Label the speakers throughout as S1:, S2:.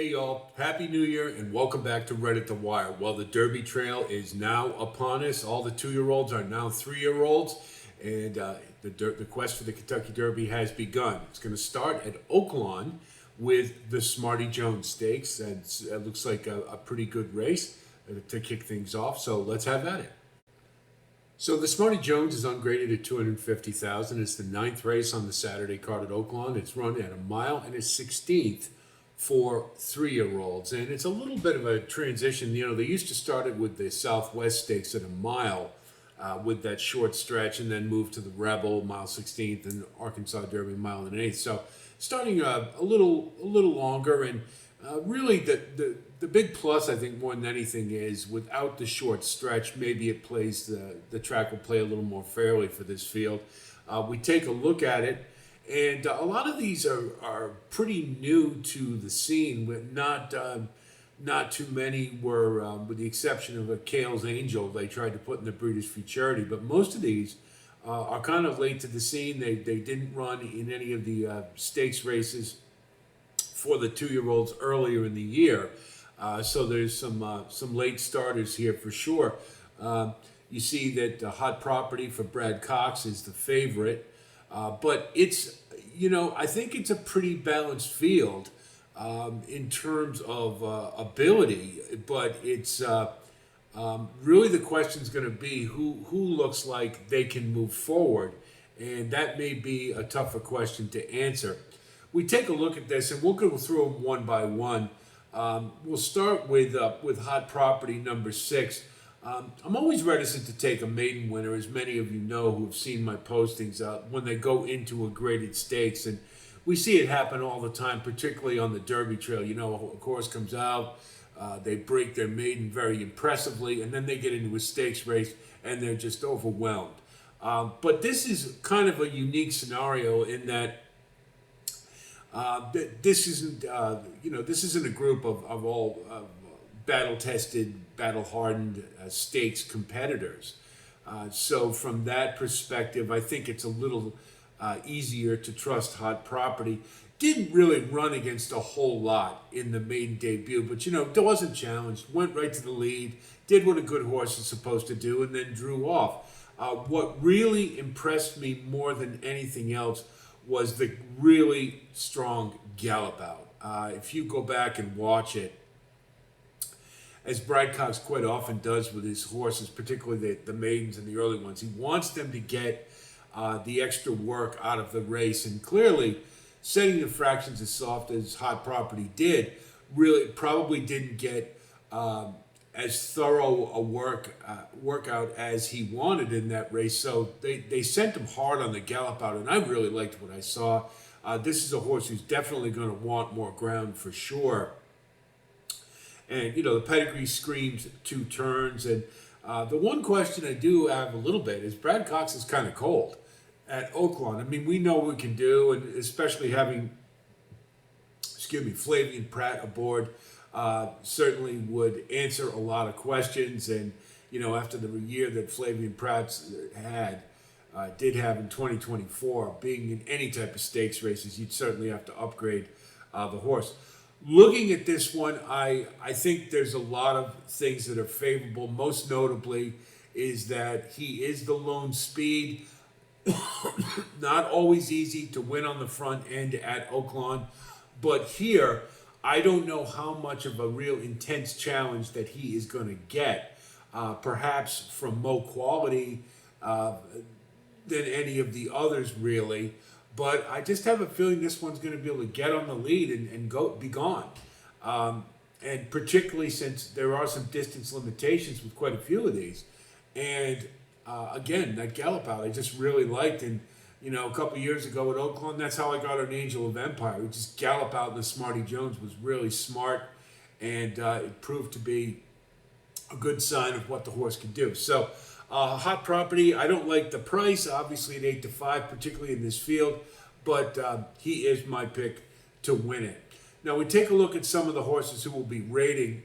S1: Hey y'all, Happy New Year and welcome back to Reddit the Wire. Well, the Derby Trail is now upon us. All the 2-year-olds are now 3-year-olds, and the quest for the Kentucky Derby has begun. It's going to start at Oaklawn with the Smarty Jones Stakes. That looks like a pretty good race to kick things off, so let's have at it. So the Smarty Jones is ungraded at 250,000. It's the ninth race on the Saturday card at Oaklawn. It's run at a mile and a 16th for 3-year-olds, and it's a little bit of a transition. You know, they used to start it with the Southwest Stakes at a mile with that short stretch, and then move to the Rebel mile 16th and Arkansas Derby mile and an eighth. So starting a little longer, and really the big plus I think more than anything is without the short stretch, maybe it plays the track will play a little more fairly for this field. We take a look at it. And a lot of these are pretty new to the scene, but not too many were, with the exception of a Kale's Angel they tried to put in the Breeders' Futurity. But most of these are kind of late to the scene. They didn't run in any of the stakes races for the 2-year-olds earlier in the year. So there's some late starters here for sure. You see that Hot Property for Brad Cox is the favorite. But I think it's a pretty balanced field in terms of ability. But it's really the question's going to be who looks like they can move forward, and that may be a tougher question to answer. We take a look at this, and we'll go through them one by one. We'll start with Hot Property number 6. I'm always reticent to take a maiden winner, as many of you know who have seen my postings when they go into a graded stakes. And we see it happen all the time, particularly on the Derby Trail. You know, a horse comes out, they break their maiden very impressively, and then they get into a stakes race and they're just overwhelmed. But this is kind of a unique scenario in that this isn't a group of all battle-tested, battle-hardened stakes competitors. So from that perspective, I think it's a little easier to trust Hot Property. Didn't really run against a whole lot in the maiden debut, but wasn't challenged, went right to the lead, did what a good horse is supposed to do, and then drew off. What really impressed me more than anything else was the really strong gallop out. If you go back and watch it, as Brad Cox quite often does with his horses, particularly the maidens and the early ones, he wants them to get the extra work out of the race. And clearly, setting the fractions as soft as Hot Property did, really probably didn't get as thorough a workout as he wanted in that race. So they sent him hard on the gallop out, and I really liked what I saw. This is a horse who's definitely going to want more ground for sure. And, the pedigree screams 2 turns. And the one question I do have a little bit is Brad Cox is kind of cold at Oaklawn. I mean, we know what we can do, and especially having, Flavian Pratt aboard certainly would answer a lot of questions. And, after the year that Flavian Pratt did have in 2024, being in any type of stakes races, you'd certainly have to upgrade the horse. Looking at this one, I think there's a lot of things that are favorable. Most notably is that he is the lone speed. Not always easy to win on the front end at Oaklawn. But here, I don't know how much of a real intense challenge that he is going to get. Perhaps from Mo Quality than any of the others, really. But I just have a feeling this one's going to be able to get on the lead and be gone. And particularly since there are some distance limitations with quite a few of these. And again, that gallop out I just really liked. And, a couple years ago at Oaklawn, that's how I got an Angel of Empire. We just gallop out, and the Smarty Jones was really smart. And it proved to be a good sign of what the horse can do. So, Hot Property, I don't like the price, obviously at 8 to 5, particularly in this field, but he is my pick to win it. Now we take a look at some of the horses who will be rating.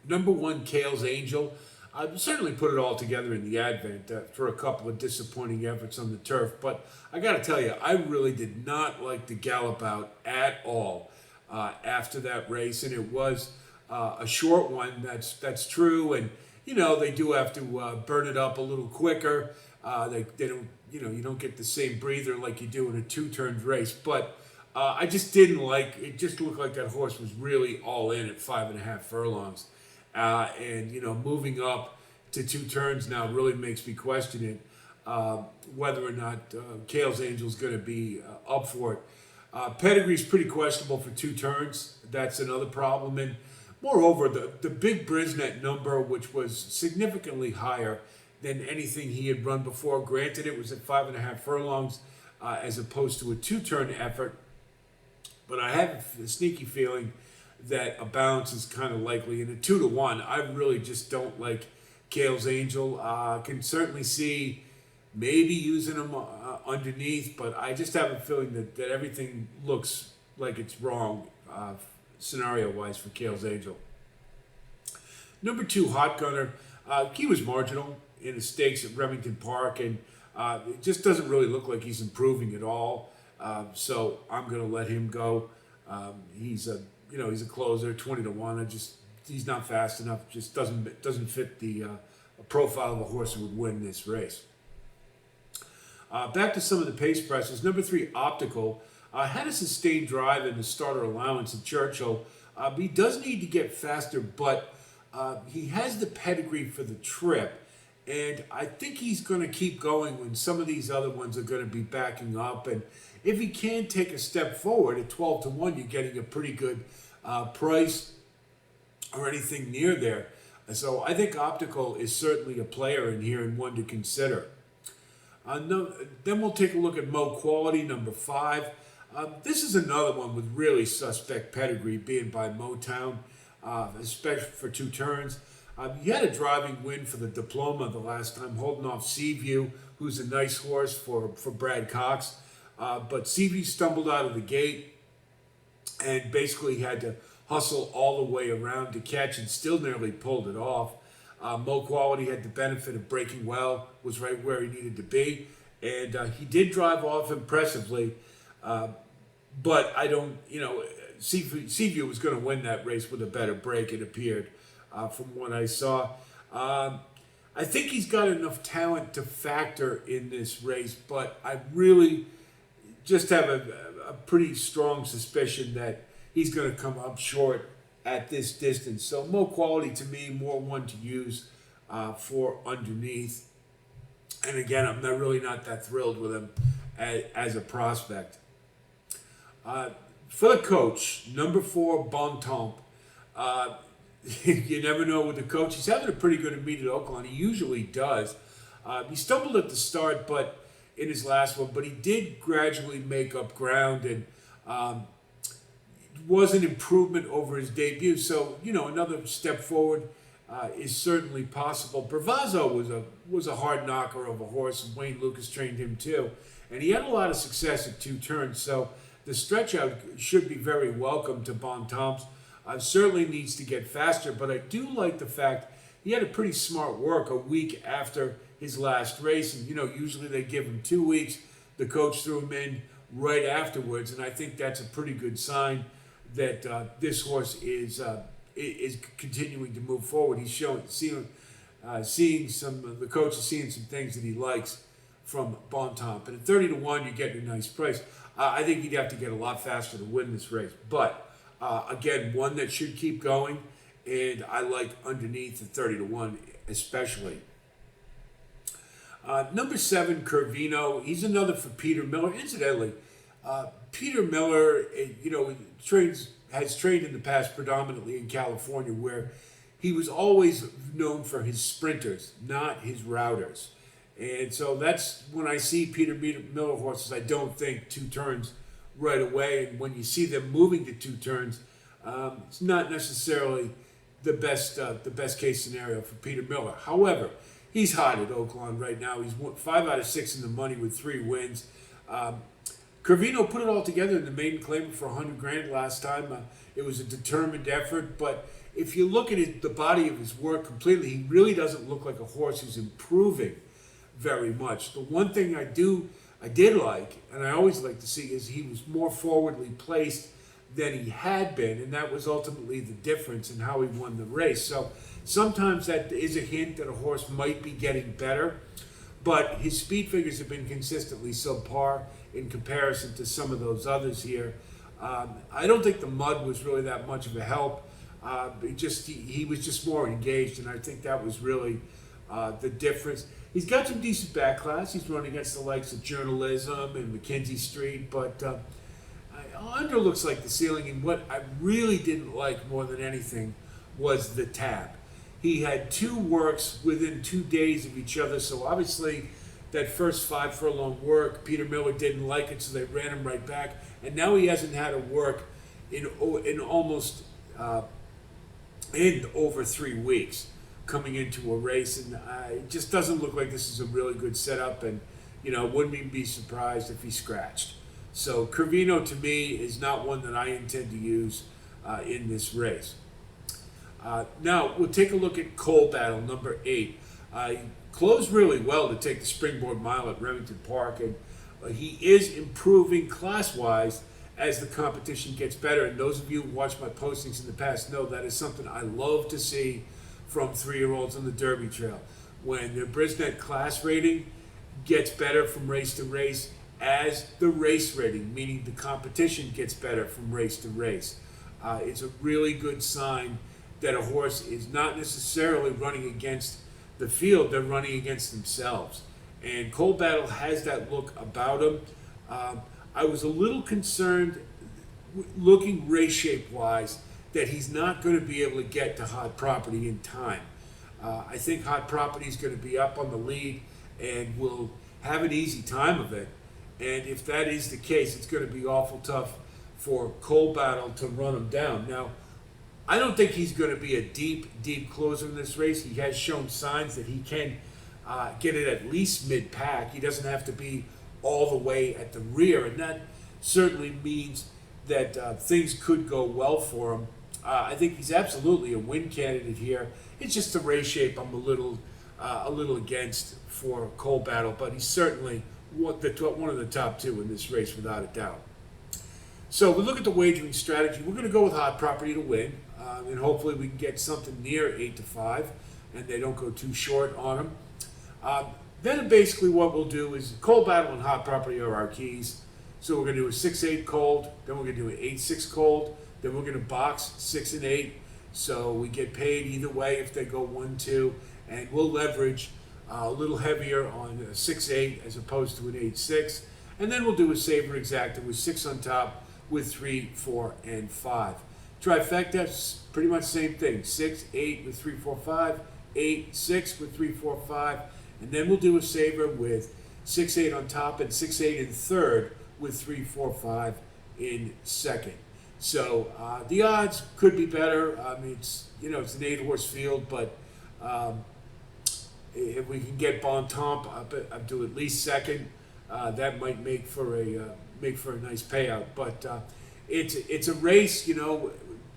S1: Number 1, Kale's Angel. I've certainly put it all together in the Advent for a couple of disappointing efforts on the turf, but I got to tell you, I really did not like the gallop out at all. after that race, and it was a short one. That's true, and they do have to burn it up a little quicker. They don't, you don't get the same breather like you do in a two-turn race. But I just didn't like it. Just looked like that horse was really all in at 5.5 furlongs, and moving up to two turns now really makes me question it. Whether or not Kale's Angel's going to be up for it. Pedigree's pretty questionable for two turns. That's another problem. And moreover, the big Brisnet number, which was significantly higher than anything he had run before. Granted, it was at 5.5 furlongs as opposed to a two-turn effort. But I have a sneaky feeling that a bounce is kind of likely. In a 2-1, I really just don't like Kale's Angel. Can certainly see maybe using him underneath, but I just have a feeling that everything looks like it's wrong scenario-wise for Kale's Angel. Number 2, Hot Gunner. He was marginal in the stakes at Remington Park, and it just doesn't really look like he's improving at all. So I'm going to let him go. He's a closer, 20-1. He's not fast enough. Just doesn't fit the profile of a horse who would win this race. Back to some of the pace presses. Number 3, Optical. Had a sustained drive in the starter allowance at Churchill. He does need to get faster, but he has the pedigree for the trip. And I think he's going to keep going when some of these other ones are going to be backing up. And if he can take a step forward at 12-1, you're getting a pretty good price or anything near there. So I think Optical is certainly a player in here and one to consider. Then we'll take a look at Mo Quality, number 5. This is another one with really suspect pedigree, being by Motown, especially for two turns. He had a driving win for the Diploma the last time, holding off Seaview, who's a nice horse for Brad Cox. But Seaview stumbled out of the gate and basically had to hustle all the way around to catch and still nearly pulled it off. Mo Quality had the benefit of breaking well, was right where he needed to be, and he did drive off impressively. But I don't, Seaview was going to win that race with a better break, it appeared, from what I saw. I think he's got enough talent to factor in this race, but I really just have a pretty strong suspicion that he's going to come up short at this distance. So Mo Quality, to me, more one to use for underneath. And again, I'm really not that thrilled with him as a prospect. For the coach, number 4, Bon Temps. You never know with the coach. He's having a pretty good meet at Oaklawn. He usually does. He stumbled at the start, but in his last one, but he did gradually make up ground and was an improvement over his debut. So, another step forward is certainly possible. Bravazzo was a hard knocker of a horse, and Wayne Lucas trained him too. And he had a lot of success at two turns, so the stretch out should be very welcome to Bon Temps. Certainly needs to get faster, but I do like the fact he had a pretty smart work a week after his last race. And, usually they give him 2 weeks. The coach threw him in right afterwards, and I think that's a pretty good sign that this horse is continuing to move forward. He's seeing some. The coach is seeing some things that he likes from Bon Temps. And at 30-1, you're getting a nice price. I think he'd have to get a lot faster to win this race. But again, one that should keep going, and I like underneath at 30-1 especially. Number 7, Curvino. He's another for Peter Miller. Incidentally, Peter Miller, has trained in the past predominantly in California, where he was always known for his sprinters, not his routers. And so that's when I see Peter Miller horses, I don't think two turns right away. And when you see them moving to two turns, it's not necessarily the best case scenario for Peter Miller. However, he's hot at Oaklawn right now. He's 5 out of 6 in the money with 3 wins. Curvino put it all together in the maiden claim for $100,000 last time. It was a determined effort, but if you look at the body of his work completely, he really doesn't look like a horse who's improving very much. The one thing I did like, and I always like to see, is he was more forwardly placed than he had been, and that was ultimately the difference in how he won the race. So sometimes that is a hint that a horse might be getting better, but his speed figures have been consistently subpar in comparison to some of those others here. I don't think the mud was really that much of a help. He was just more engaged, and I think that was really the difference. He's got some decent back class. He's running against the likes of Journalism and Mackenzie Street, but under looks like the ceiling. And what I really didn't like more than anything was the tab. He had two works within 2 days of each other, so obviously that first 5 furlong work, Peter Miller didn't like it, so they ran him right back. And now he hasn't had a work in over 3 weeks coming into a race, and it just doesn't look like this is a really good setup. And wouldn't even be surprised if he scratched. So Curvino to me is not one that I intend to use in this race. Now we'll take a look at Coal Battle, number 8. Closed really well to take the Springboard Mile at Remington Park, and he is improving class-wise as the competition gets better. And those of you who watched my postings in the past know that is something I love to see from 3-year-olds on the Derby Trail. When their Brisnet class rating gets better from race to race as the race rating, meaning the competition gets better from race to race. It's a really good sign that a horse is not necessarily running against the field, they're running against themselves. And Coal Battle has that look about him. I was a little concerned, looking race shape wise, that he's not going to be able to get to Hot Property in time. I think Hot Property is going to be up on the lead and will have an easy time of it. And if that is the case, it's going to be awful tough for Coal Battle to run him down. Now, I don't think he's going to be a deep closer in this race. He has shown signs that he can get it at least mid-pack. He doesn't have to be all the way at the rear, and that certainly means that things could go well for him. I think he's absolutely a win candidate here. It's just the race shape I'm a little against for Coal Battle, but he's certainly one of the top 2 in this race without a doubt. So we look at the wagering strategy. We're going to go with Hot Property to win, and hopefully we can get something near 8-5, and they don't go too short on him. Then basically what we'll do is Coal Battle and Hot Property are our keys. So we're going to do a 6-8 cold, then we're going to do an 8-6 cold, then we're going to box 6 and 8. So we get paid either way if they go 1-2, and we'll leverage a little heavier on a 6-8 as opposed to an 8-6. And then we'll do a saver exacta with 6 on top with 3, 4, and 5. Trifecta, pretty much the same thing. 6, 8 with 3, 4, 5, 8, 6 with 3, 4, 5. And then we'll do a saver with 6, 8 on top and 6, 8 in third with 3, 4, 5 in second. So the odds could be better. I mean, it's an 8-horse field, but if we can get Bon Temps up to at least second, that might make for a nice payout. But it's a race,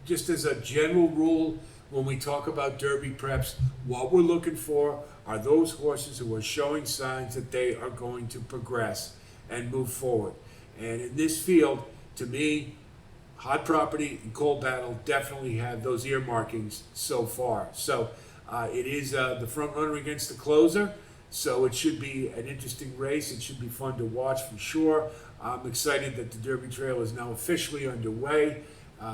S1: just as a general rule. When we talk about Derby preps, what we're looking for are those horses who are showing signs that they are going to progress and move forward. And in this field, to me, Hot Property and Coal Battle definitely have those earmarkings so far. So it is the front runner against the closer, so it should be an interesting race. It should be fun to watch for sure. I'm excited that the Derby Trail is now officially underway.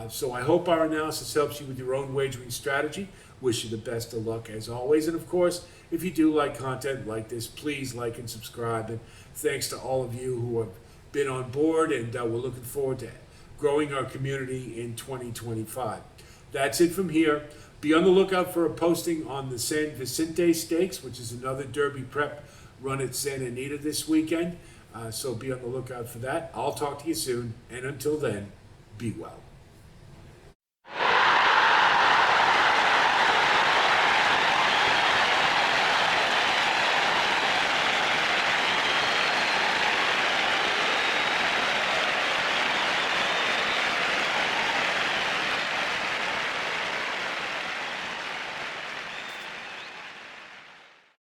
S1: So I hope our analysis helps you with your own wagering strategy. Wish you the best of luck as always. And of course, if you do like content like this, please like and subscribe. And thanks to all of you who have been on board, and we're looking forward to growing our community in 2025. That's it from here. Be on the lookout for a posting on the San Vicente Stakes, which is another Derby prep run at Santa Anita this weekend. So be on the lookout for that. I'll talk to you soon. And until then, be well.